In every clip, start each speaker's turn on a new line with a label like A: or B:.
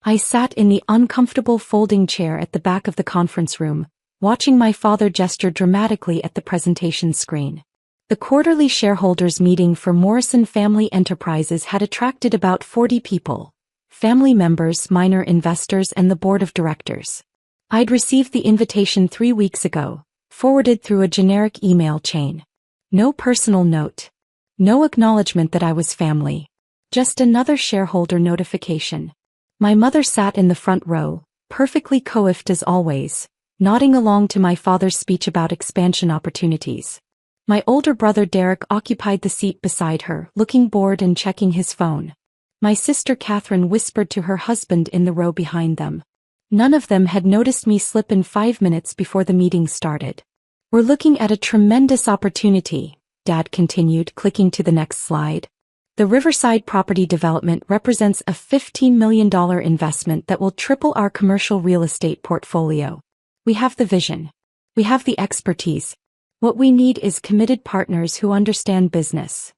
A: I sat in the uncomfortable folding chair at the back of the conference room, watching my father gesture dramatically at the presentation screen. The quarterly shareholders meeting for Morrison Family Enterprises had attracted about 40 people, family members, minor investors, and the board of directors. I'd received the invitation 3 weeks ago, forwarded through a generic email chain. No personal note. No acknowledgement that I was family. Just another shareholder notification. My mother sat in the front row, perfectly coiffed as always, nodding along to my father's speech about expansion opportunities. My older brother Derek occupied the seat beside her, looking bored and checking his phone. My sister Catherine whispered to her husband in the row behind them. None of them had noticed me slip in 5 minutes before the meeting started. "We're looking at a tremendous opportunity," Dad continued, clicking to the next slide. "The Riverside property development represents a $15 million investment that will triple our commercial real estate portfolio. We have the vision. We have the expertise. What we need is committed partners who understand business."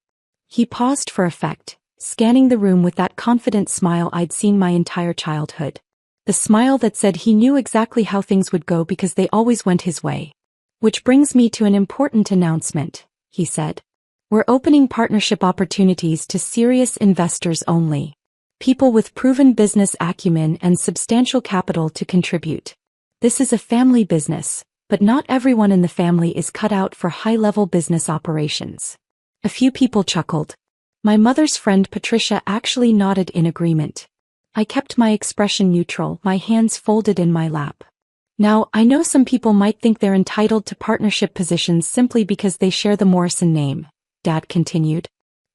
A: He paused for effect, scanning the room with that confident smile I'd seen my entire childhood. The smile that said he knew exactly how things would go because they always went his way. "Which brings me to an important announcement," he said. "We're opening partnership opportunities to serious investors only. People with proven business acumen and substantial capital to contribute. This is a family business, but not everyone in the family is cut out for high-level business operations." A few people chuckled. My mother's friend Patricia actually nodded in agreement. I kept my expression neutral, my hands folded in my lap. "Now, I know some people might think they're entitled to partnership positions simply because they share the Morrison name," Dad continued.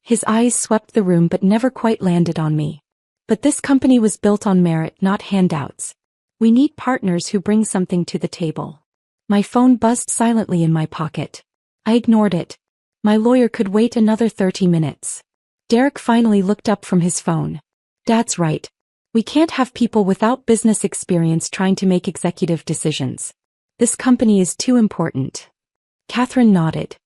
A: His eyes swept the room but never quite landed on me. "But this company was built on merit, not handouts. We need partners who bring something to the table." My phone buzzed silently in my pocket. I ignored it. My lawyer could wait another 30 minutes. Derek finally looked up from his phone. "Dad's right. We can't have people without business experience trying to make executive decisions. This company is too important." Catherine nodded.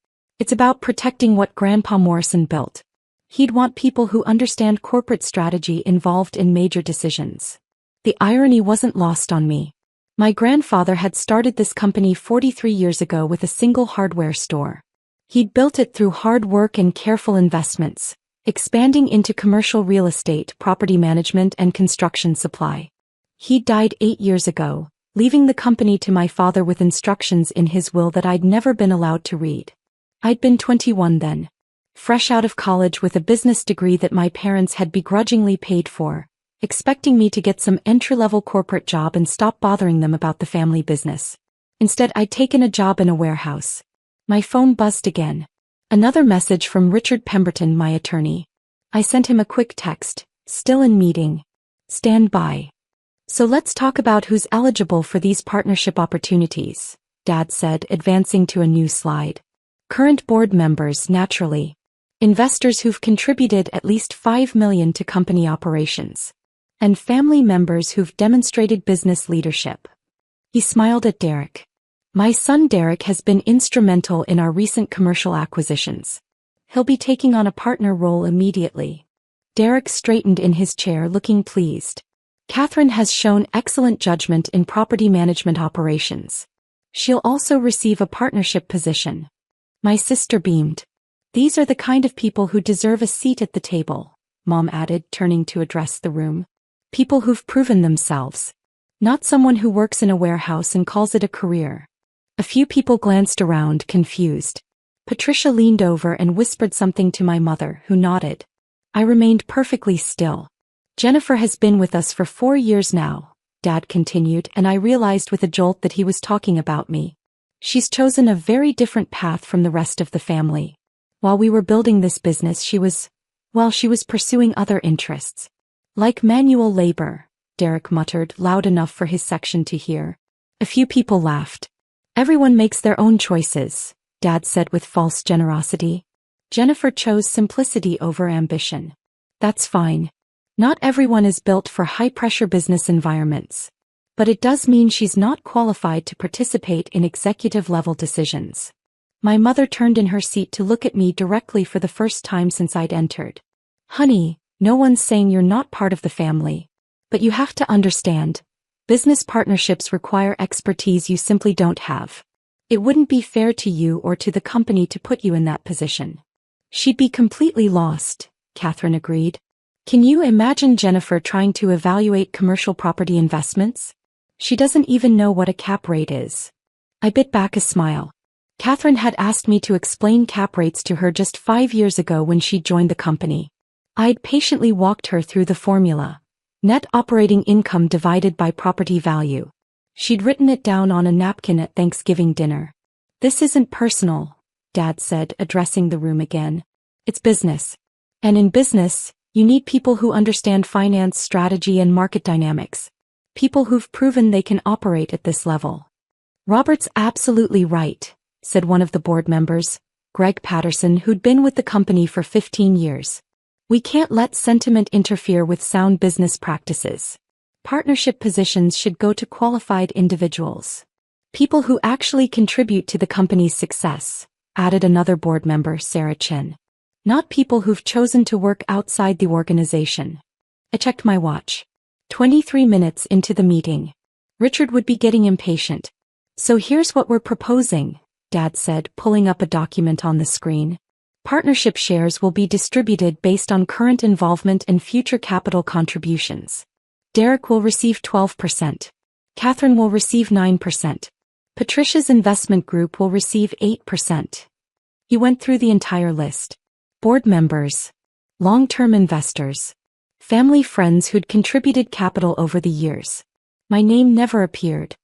A: "It's about protecting what Grandpa Morrison built. He'd want people who understand corporate strategy involved in major decisions." The irony wasn't lost on me. My grandfather had started this company 43 years ago with a single hardware store. He'd built it through hard work and careful investments, expanding into commercial real estate, property management, and construction supply. He died 8 years ago, leaving the company to my father with instructions in his will that I'd never been allowed to read. I'd been 21 then, fresh out of college with a business degree that my parents had begrudgingly paid for, expecting me to get some entry-level corporate job and stop bothering them about the family business. Instead, I'd taken a job in a warehouse. My phone buzzed again. Another message from Richard Pemberton, my attorney. I sent him a quick text. "Still in meeting. Stand by." "So let's talk about who's eligible for these partnership opportunities," Dad said, advancing to a new slide. "Current board members, naturally. Investors who've contributed at least $5 million to company operations. And family members who've demonstrated business leadership." He smiled at Derek. "My son Derek has been instrumental in our recent commercial acquisitions. He'll be taking on a partner role immediately." Derek straightened in his chair, looking pleased. "Catherine has shown excellent judgment in property management operations. She'll also receive a partnership position." My sister beamed. "These are the kind of people who deserve a seat at the table," Mom added, turning to address the room. "People who've proven themselves. Not someone who works in a warehouse and calls it a career." A few people glanced around, confused. Patricia leaned over and whispered something to my mother, who nodded. I remained perfectly still. "Jennifer has been with us for 4 years now," Dad continued, and I realized with a jolt that he was talking about me. "She's chosen a very different path from the rest of the family. While we were building this business, she was pursuing other interests. Like manual labor," Derek muttered, loud enough for his section to hear. A few people laughed. "Everyone makes their own choices," Dad said with false generosity. "Jennifer chose simplicity over ambition. That's fine. Not everyone is built for high-pressure business environments. But it does mean she's not qualified to participate in executive-level decisions." My mother turned in her seat to look at me directly for the first time since I'd entered. "Honey, no one's saying you're not part of the family. But you have to understand, business partnerships require expertise you simply don't have. It wouldn't be fair to you or to the company to put you in that position. She'd be completely lost, Catherine agreed. Can you imagine Jennifer trying to evaluate commercial property investments? She doesn't even know what a cap rate is. I bit back a smile. Catherine had asked me to explain cap rates to her just 5 years ago when she joined the company. I'd patiently walked her through the formula. Net operating income divided by property value. She'd written it down on a napkin at Thanksgiving dinner. This isn't personal, Dad said, addressing the room again. It's business. And in business, you need people who understand finance strategy and market dynamics. People who've proven they can operate at this level. Robert's absolutely right, said one of the board members, Greg Patterson, who'd been with the company for 15 years. We can't let sentiment interfere with sound business practices. Partnership positions should go to qualified individuals. People who actually contribute to the company's success, added another board member, Sarah Chin. Not people who've chosen to work outside the organization. I checked my watch. 23 minutes into the meeting. Richard would be getting impatient. So here's what we're proposing, Dad said, pulling up a document on the screen. Partnership shares will be distributed based on current involvement and future capital contributions. Derek will receive 12%. Catherine will receive 9%. Patricia's investment group will receive 8%. He went through the entire list. Board members, long-term investors, family friends who'd contributed capital over the years. My name never appeared.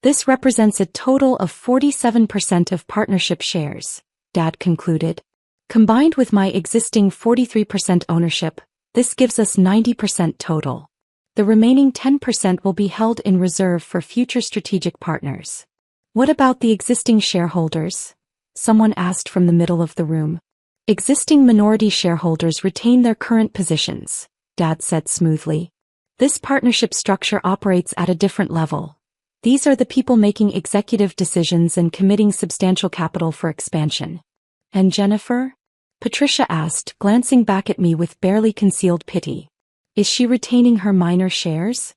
A: This represents a total of 47% of partnership shares, Dad concluded. Combined with my existing 43% ownership, this gives us 90% total. The remaining 10% will be held in reserve for future strategic partners. What about the existing shareholders? Someone asked from the middle of the room. Existing minority shareholders retain their current positions, Dad said smoothly. This partnership structure operates at a different level. These are the people making executive decisions and committing substantial capital for expansion. And Jennifer? Patricia asked, glancing back at me with barely concealed pity. Is she retaining her minor shares?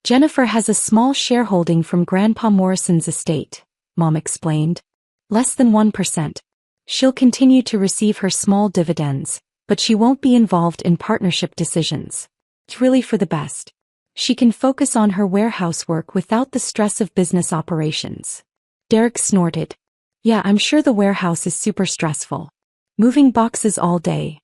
A: Jennifer has a small shareholding from Grandpa Morrison's estate, Mom explained. Less than 1%. She'll continue to receive her small dividends, but she won't be involved in partnership decisions. It's really for the best. She can focus on her warehouse work without the stress of business operations. Derek snorted. Yeah, I'm sure the warehouse is super stressful. Moving boxes all day.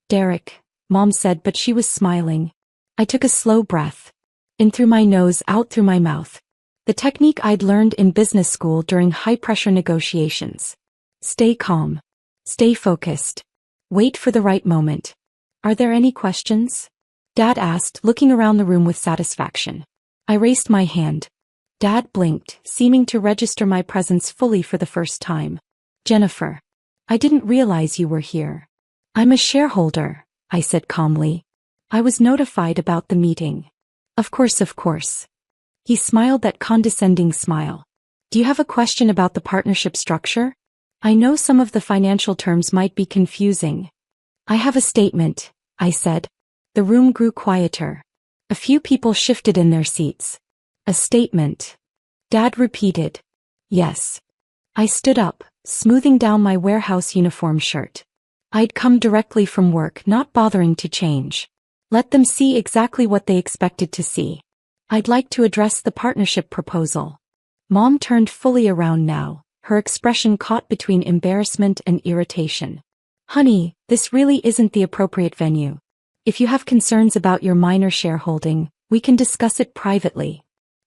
A: Derek, Mom said, but she was smiling. I took a slow breath. In through my nose, out through my mouth. The technique I'd learned in business school during high-pressure negotiations. Stay calm. Stay focused. Wait for the right moment. Are there any questions? Dad asked, looking around the room with satisfaction. I raised my hand. Dad blinked, seeming to register my presence fully for the first time. Jennifer. I didn't realize you were here. I'm a shareholder, I said calmly. I was notified about the meeting. Of course. He smiled that condescending smile. Do you have a question about the partnership structure? I know some of the financial terms might be confusing. I have a statement, I said. The room grew quieter. A few people shifted in their seats. A statement. Dad repeated. Yes. I stood up, smoothing down my warehouse uniform shirt. I'd come directly from work, not bothering to change. Let them see exactly what they expected to see. I'd like to address the partnership proposal. Mom turned fully around now, her expression caught between embarrassment and irritation. Honey, this really isn't the appropriate venue. If you have concerns about your minor shareholding, we can discuss it privately.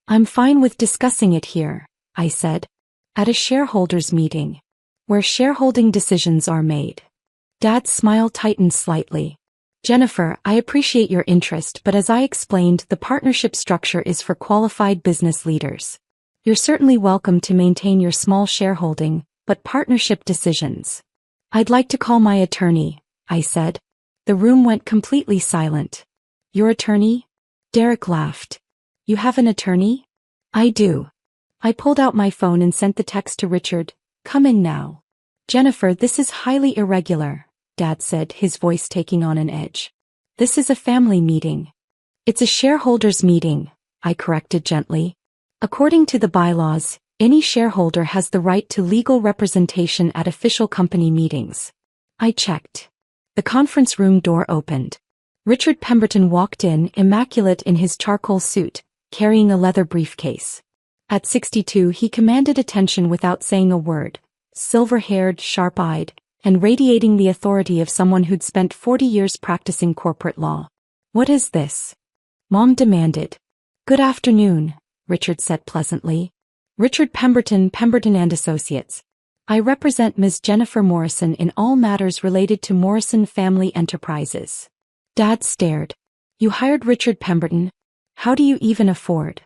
A: I'm fine with discussing it here, I said. At a shareholders' meeting, where shareholding decisions are made. Dad's smile tightened slightly. Jennifer, I appreciate your interest, but as I explained, the partnership structure is for qualified business leaders. You're certainly welcome to maintain your small shareholding, but partnership decisions. I'd like to call my attorney, I said. The room went completely silent. Your attorney? Derek laughed. You have an attorney? I do. I pulled out my phone and sent the text to Richard. Come in now. Jennifer, this is highly irregular, Dad said, his voice taking on an edge. This is a family meeting. It's a shareholders' meeting, I corrected gently. According to the bylaws, any shareholder has the right to legal representation at official company meetings. I checked. The conference room door opened. Richard Pemberton walked in, immaculate in his charcoal suit, carrying a leather briefcase. At 62, he commanded attention without saying a word, silver-haired, sharp-eyed, and radiating the authority of someone who'd spent 40 years practicing corporate law. "What is this?" Mom demanded. "Good afternoon," Richard said pleasantly. "Richard Pemberton, Pemberton and Associates. I represent Ms. Jennifer Morrison in all matters related to Morrison Family Enterprises." Dad stared. "You hired Richard Pemberton? How do you even afford?"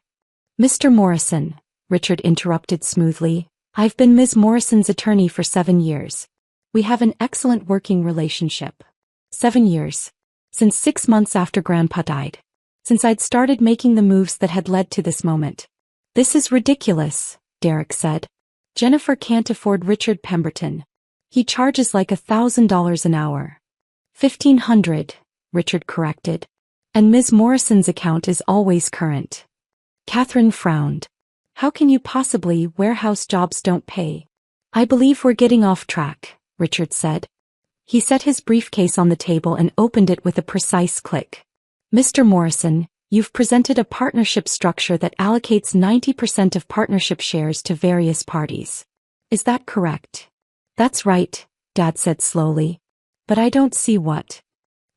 A: "Mr. Morrison," Richard interrupted smoothly, "I've been Ms. Morrison's attorney for 7 years. We have an excellent working relationship. 7 years. Since 6 months after Grandpa died. Since I'd started making the moves that had led to this moment." "This is ridiculous," Derek said. "Jennifer can't afford Richard Pemberton. He charges like $1,000 an hour." $1,500, Richard corrected. "And Ms. Morrison's account is always current." Catherine frowned. "How can you possibly? Warehouse jobs don't pay." "I believe we're getting off track," Richard said. He set his briefcase on the table and opened it with a precise click. "Mr. Morrison, you've presented a partnership structure that allocates 90% of partnership shares to various parties. Is that correct?" "That's right," Dad said slowly. "But I don't see what."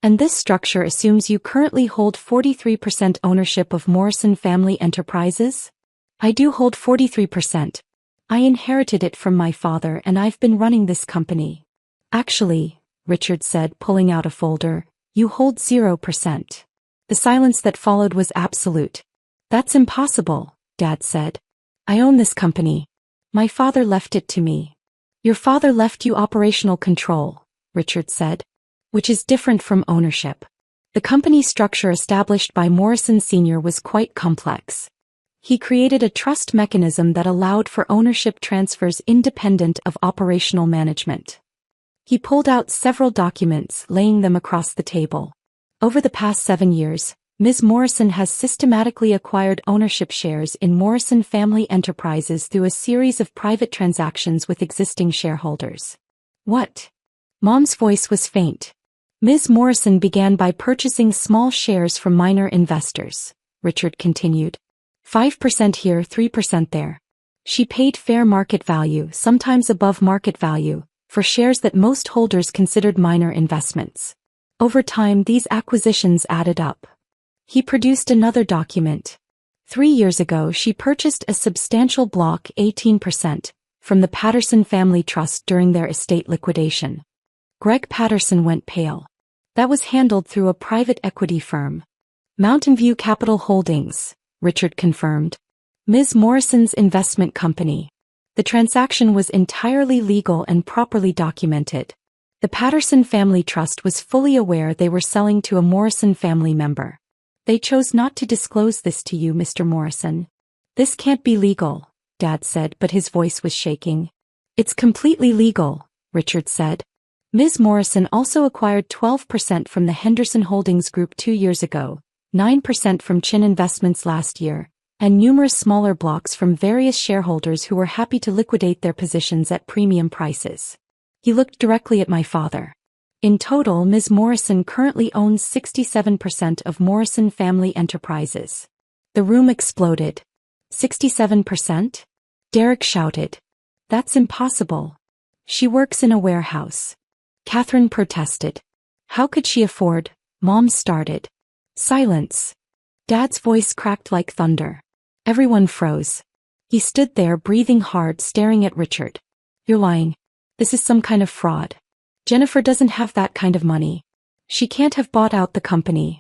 A: "And this structure assumes you currently hold 43% ownership of Morrison Family Enterprises?" "I do hold 43%. I inherited it from my father and I've been running this company." "Actually," Richard said, pulling out a folder, "you hold 0%. The silence that followed was absolute. "That's impossible," Dad said. "I own this company. My father left it to me." "Your father left you operational control," Richard said. "Which is different from ownership. The company structure established by Morrison Sr. was quite complex. He created a trust mechanism that allowed for ownership transfers independent of operational management." He pulled out several documents, laying them across the table. "Over the past 7 years, Ms. Morrison has systematically acquired ownership shares in Morrison Family Enterprises through a series of private transactions with existing shareholders." "What?" Mom's voice was faint. "Ms. Morrison began by purchasing small shares from minor investors," Richard continued. 5% here, 3% there. She paid fair market value, sometimes above market value, for shares that most holders considered minor investments. Over time, these acquisitions added up. He produced another document. 3 years ago, she purchased a substantial block, 18%, from the Patterson Family Trust during their estate liquidation. Greg Patterson went pale. "That was handled through a private equity firm." "Mountain View Capital Holdings," Richard confirmed. "Ms. Morrison's investment company." The transaction was entirely legal and properly documented. The Patterson Family Trust was fully aware they were selling to a Morrison family member. "They chose not to disclose this to you, Mr. Morrison." "This can't be legal," Dad said, but his voice was shaking. "It's completely legal," Richard said. "Ms. Morrison also acquired 12% from the Henderson Holdings Group 2 years ago, 9% from Chin Investments last year, and numerous smaller blocks from various shareholders who were happy to liquidate their positions at premium prices." He looked directly at my father. "In total, Ms. Morrison currently owns 67% of Morrison Family Enterprises." The room exploded. 67%? Derek shouted. "That's impossible. She works in a warehouse." Catherine protested. "How could she afford?" Mom started. Silence. Dad's voice cracked like thunder. Everyone froze. He stood there, breathing hard, staring at Richard. "You're lying. This is some kind of fraud. Jennifer doesn't have that kind of money. She can't have bought out the company."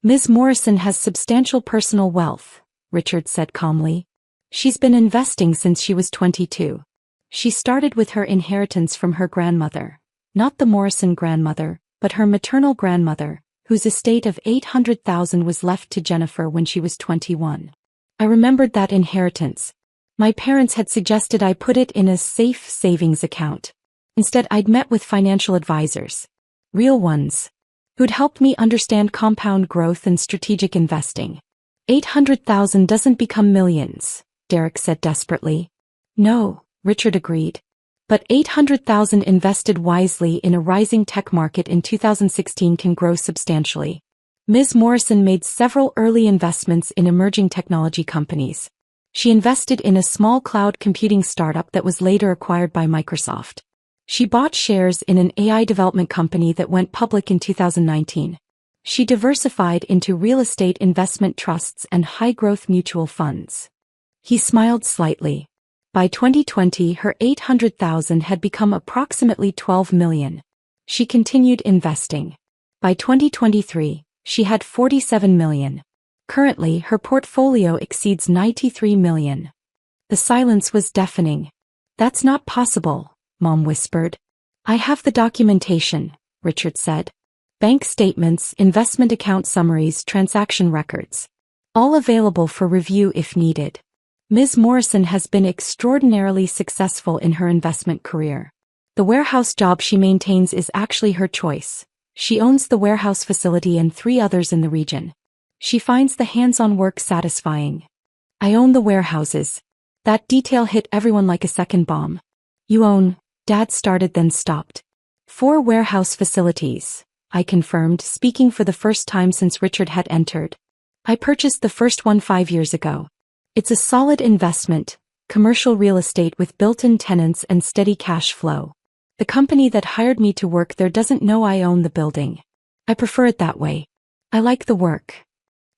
A: "Ms. Morrison has substantial personal wealth," Richard said calmly. "She's been investing since she was 22. She started with her inheritance from her grandmother. Not the Morrison grandmother, but her maternal grandmother, whose estate of $800,000 was left to Jennifer when she was 21. I remembered that inheritance. My parents had suggested I put it in a safe savings account. Instead, I'd met with financial advisors. Real ones. who'd helped me understand compound growth and strategic investing. 800,000 doesn't become millions, Derek said desperately. No, Richard agreed. But 800,000 invested wisely in a rising tech market in 2016 can grow substantially. Ms. Morrison made several early investments in emerging technology companies. She invested in a small cloud computing startup that was later acquired by Microsoft. She bought shares in an AI development company that went public in 2019. She diversified into real estate investment trusts and high-growth mutual funds. He smiled slightly. By 2020, her 800,000 had become approximately 12 million. She continued investing. By 2023, she had 47 million. Currently, her portfolio exceeds 93 million. The silence was deafening. That's not possible, Mom whispered. I have the documentation, Richard said. Bank statements, investment account summaries, transaction records. All available for review if needed. Ms. Morrison has been extraordinarily successful in her investment career. The warehouse job she maintains is actually her choice. She owns the warehouse facility and 3 others in the region. She finds the hands-on work satisfying. I own the warehouses. That detail hit everyone like a second bomb. You own, Dad started then stopped. 4 warehouse facilities, I confirmed, speaking for the first time since Richard had entered. I purchased the first one 5 years ago. It's a solid investment, commercial real estate with built-in tenants and steady cash flow. The company that hired me to work there doesn't know I own the building. I prefer it that way. I like the work.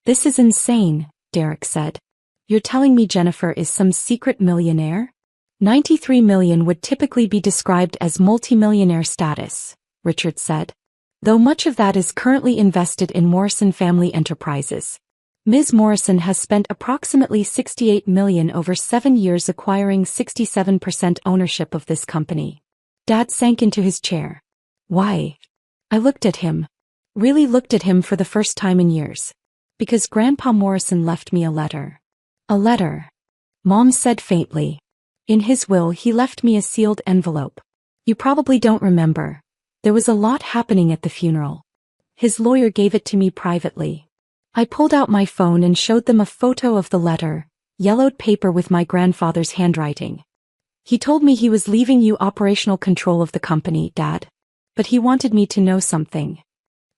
A: This is insane, Derek said. You're telling me Jennifer is some secret millionaire? 93 million would typically be described as multimillionaire status, Richard said. Though much of that is currently invested in Morrison Family Enterprises. Ms. Morrison has spent approximately 68 million over 7 years acquiring 67% ownership of this company. Dad sank into his chair. Why? I looked at him. Really looked at him for the first time in years. Because Grandpa Morrison left me a letter. A letter. Mom said faintly. In his will he left me a sealed envelope. You probably don't remember. There was a lot happening at the funeral. His lawyer gave it to me privately. I pulled out my phone and showed them a photo of the letter, yellowed paper with my grandfather's handwriting. He told me he was leaving you operational control of the company, Dad. But he wanted me to know something.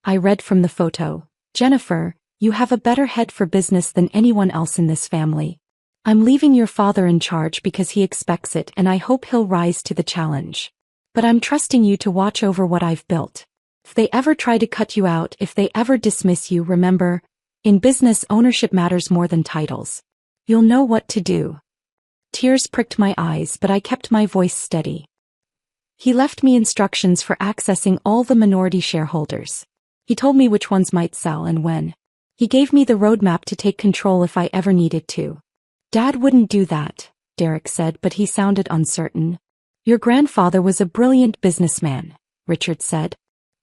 A: I read from the photo. Jennifer, you have a better head for business than anyone else in this family. I'm leaving your father in charge because he expects it and I hope he'll rise to the challenge. But I'm trusting you to watch over what I've built. If they ever try to cut you out, if they ever dismiss you, remember, in business ownership matters more than titles. You'll know what to do. Tears pricked my eyes, but I kept my voice steady. He left me instructions for accessing all the minority shareholders. He told me which ones might sell and when. He gave me the roadmap to take control if I ever needed to. Dad wouldn't do that, Derek said, but he sounded uncertain. Your grandfather was a brilliant businessman, Richard said.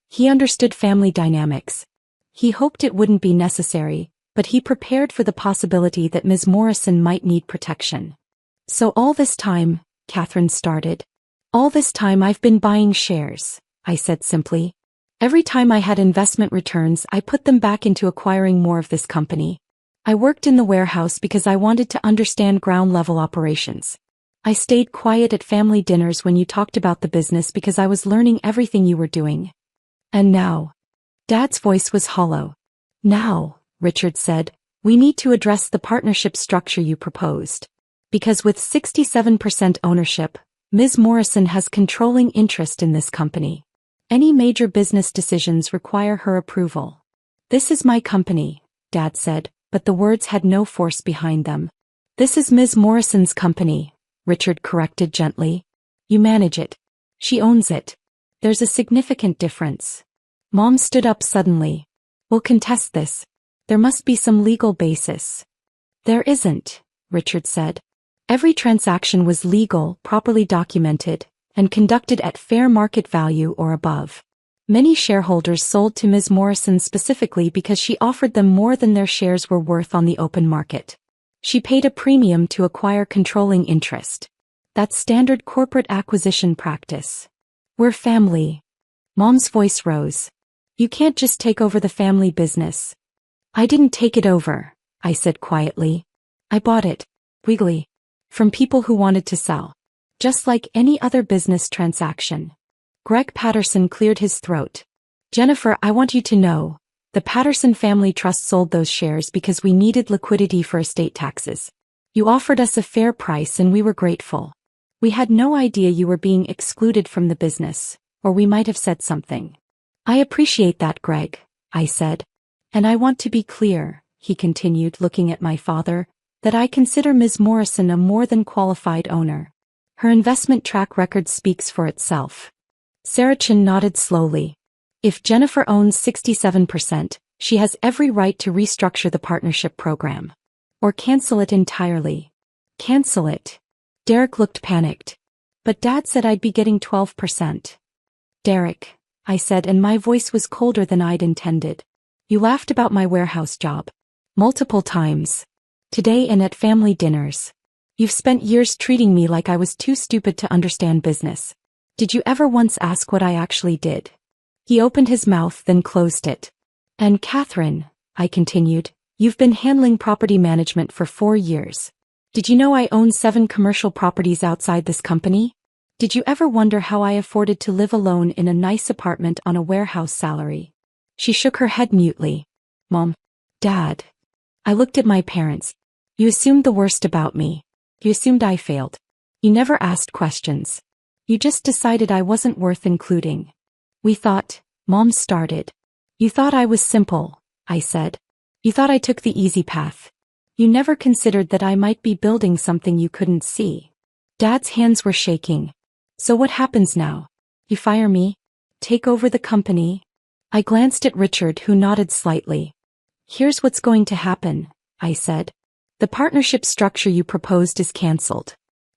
A: He understood family dynamics. He hoped it wouldn't be necessary, but he prepared for the possibility that Ms. Morrison might need protection. So all this time, Catherine started. All this time I've been buying shares, I said simply. Every time I had investment returns, I put them back into acquiring more of this company. I worked in the warehouse because I wanted to understand ground-level operations. I stayed quiet at family dinners when you talked about the business because I was learning everything you were doing. And now. Dad's voice was hollow. Now, Richard said, we need to address the partnership structure you proposed. Because with 67% ownership, Ms. Morrison has controlling interest in this company. Any major business decisions require her approval. This is my company, Dad said, but the words had no force behind them. This is Ms. Morrison's company, Richard corrected gently. You manage it. She owns it. There's a significant difference. Mom stood up suddenly. We'll contest this. There must be some legal basis. There isn't, Richard said. Every transaction was legal, properly documented, and conducted at fair market value or above. Many shareholders sold to Ms. Morrison specifically because she offered them more than their shares were worth on the open market. She paid a premium to acquire controlling interest. That's standard corporate acquisition practice. We're family. Mom's voice rose. You can't just take over the family business. I didn't take it over, I said quietly. I bought it, wiggly, from people who wanted to sell. Just like any other business transaction. Greg Patterson cleared his throat. Jennifer, I want you to know, the Patterson Family Trust sold those shares because we needed liquidity for estate taxes. You offered us a fair price and we were grateful. We had no idea you were being excluded from the business, or we might have said something. I appreciate that, Greg, I said. And I want to be clear, he continued, looking at my father, that I consider Ms. Morrison a more than qualified owner. Her investment track record speaks for itself. Sarachin nodded slowly. If Jennifer owns 67%, she has every right to restructure the partnership program. Or cancel it entirely. Cancel it. Derek looked panicked. But Dad said I'd be getting 12%. Derek, I said, and my voice was colder than I'd intended. You laughed about my warehouse job. Multiple times. Today and at family dinners. You've spent years treating me like I was too stupid to understand business. Did you ever once ask what I actually did? He opened his mouth, then closed it. And Catherine, I continued, you've been handling property management for 4 years. Did you know I own 7 commercial properties outside this company? Did you ever wonder how I afforded to live alone in a nice apartment on a warehouse salary? She shook her head mutely. Mom. Dad. I looked at my parents. You assumed the worst about me. You assumed I failed. You never asked questions. You just decided I wasn't worth including. We thought, Mom started. You thought I was simple, I said. You thought I took the easy path. You never considered that I might be building something you couldn't see. Dad's hands were shaking. So what happens now? You fire me? Take over the company? I glanced at Richard, who nodded slightly. Here's what's going to happen, I said. The partnership structure you proposed is cancelled.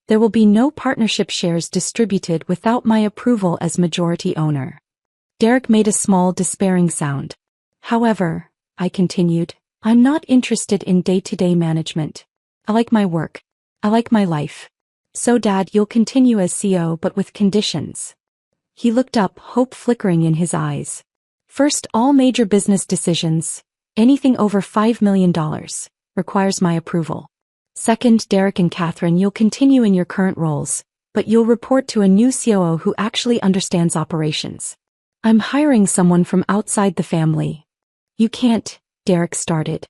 A: There will be no partnership shares distributed without my approval as majority owner. Derek made a small, despairing sound. However, I continued, I'm not interested in day-to-day management. I like my work. I like my life. So Dad, you'll continue as CEO but with conditions. He looked up, hope flickering in his eyes. First, all major business decisions, anything over $5 million, requires my approval. Second, Derek and Catherine, you'll continue in your current roles, but you'll report to a new COO who actually understands operations. I'm hiring someone from outside the family. You can't, Derek started.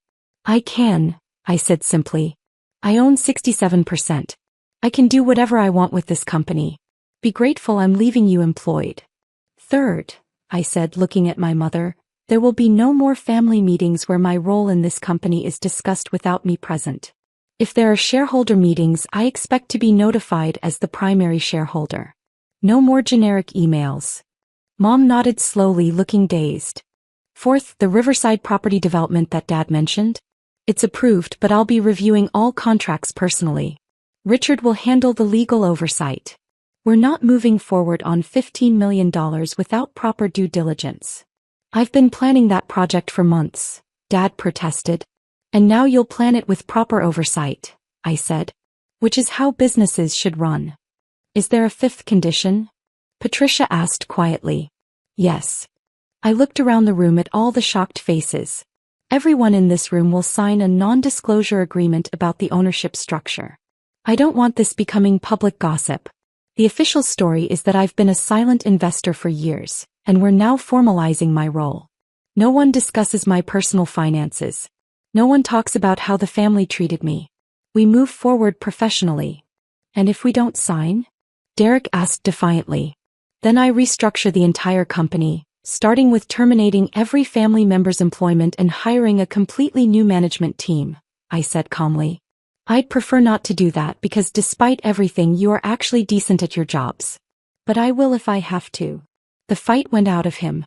A: I can, I said simply. I own 67%. I can do whatever I want with this company. Be grateful I'm leaving you employed. Third, I said, looking at my mother, there will be no more family meetings where my role in this company is discussed without me present. If there are shareholder meetings, I expect to be notified as the primary shareholder. No more generic emails. Mom nodded slowly, looking dazed. Fourth, the Riverside property development that Dad mentioned? It's approved, but I'll be reviewing all contracts personally. Richard will handle the legal oversight. We're not moving forward on $15 million without proper due diligence. I've been planning that project for months, Dad protested. And now you'll plan it with proper oversight, I said. Which is how businesses should run. Is there a fifth condition? Patricia asked quietly. Yes. I looked around the room at all the shocked faces. Everyone in this room will sign a non-disclosure agreement about the ownership structure. I don't want this becoming public gossip. The official story is that I've been a silent investor for years, and we're now formalizing my role. No one discusses my personal finances. No one talks about how the family treated me. We move forward professionally. And if we don't sign? Derek asked defiantly. Then I restructure the entire company, starting with terminating every family member's employment and hiring a completely new management team, I said calmly. I'd prefer not to do that because despite everything you are actually decent at your jobs. But I will if I have to. The fight went out of him.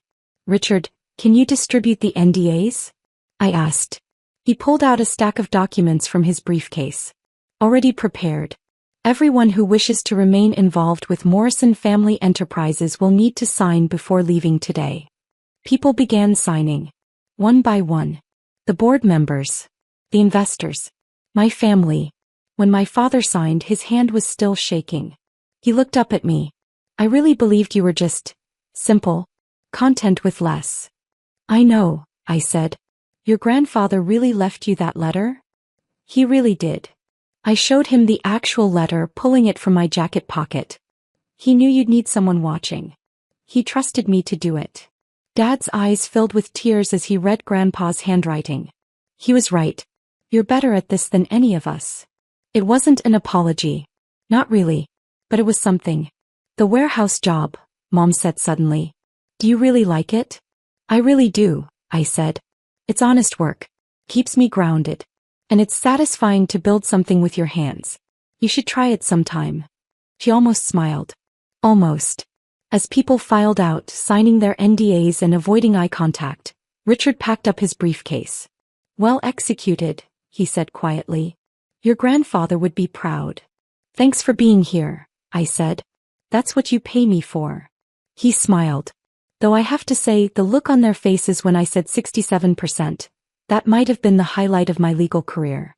A: Richard, can you distribute the NDAs? I asked. He pulled out a stack of documents from his briefcase. Already prepared. Everyone who wishes to remain involved with Morrison Family Enterprises will need to sign before leaving today. People began signing. One by one. The board members. The investors. My family. When my father signed, his hand was still shaking. He looked up at me. I really believed you were just simple, content with less. I know, I said. Your grandfather really left you that letter? He really did. I showed him the actual letter, pulling it from my jacket pocket. He knew you'd need someone watching. He trusted me to do it. Dad's eyes filled with tears as he read Grandpa's handwriting. He was right. You're better at this than any of us. It wasn't an apology. Not really. But it was something. The warehouse job, Mom said suddenly. Do you really like it? I really do, I said. It's honest work. Keeps me grounded. And it's satisfying to build something with your hands. You should try it sometime. She almost smiled. Almost. As people filed out, signing their NDAs and avoiding eye contact, Richard packed up his briefcase. Well executed, he said quietly. Your grandfather would be proud. Thanks for being here, I said. That's what you pay me for. He smiled. Though I have to say, the look on their faces when I said 67%, that might have been the highlight of my legal career.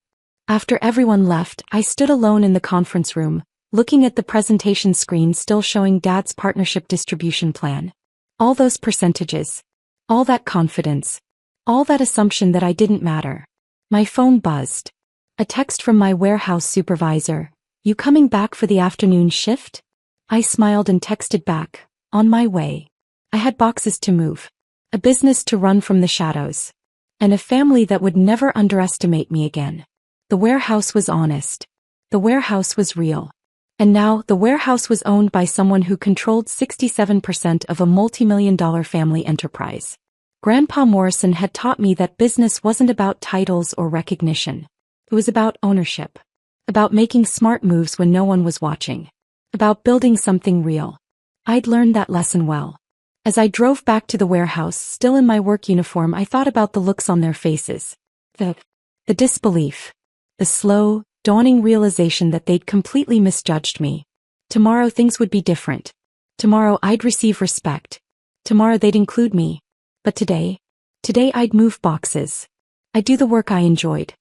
A: After everyone left, I stood alone in the conference room, looking at the presentation screen still showing Dad's partnership distribution plan. All those percentages. All that confidence. All that assumption that I didn't matter. My phone buzzed. A text from my warehouse supervisor. You coming back for the afternoon shift? I smiled and texted back. On my way. I had boxes to move. A business to run from the shadows. And a family that would never underestimate me again. The warehouse was honest. The warehouse was real. And now, the warehouse was owned by someone who controlled 67% of a multi-million-dollar family enterprise. Grandpa Morrison had taught me that business wasn't about titles or recognition. It was about ownership. About making smart moves when no one was watching. About building something real. I'd learned that lesson well. As I drove back to the warehouse, still in my work uniform, I thought about the looks on their faces. The disbelief. The slow, dawning realization that they'd completely misjudged me. Tomorrow things would be different. Tomorrow I'd receive respect. Tomorrow they'd include me. But today I'd move boxes. I'd do the work I enjoyed.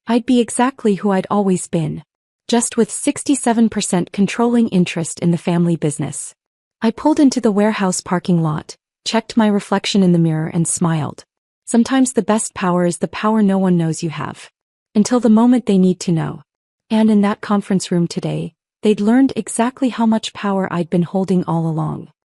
A: I'd be exactly who I'd always been. Just with 67% controlling interest in the family business. I pulled into the warehouse parking lot, checked my reflection in the mirror and smiled. Sometimes the best power is the power no one knows you have. Until the moment they need to know. And in that conference room today, they'd learned exactly how much power I'd been holding all along.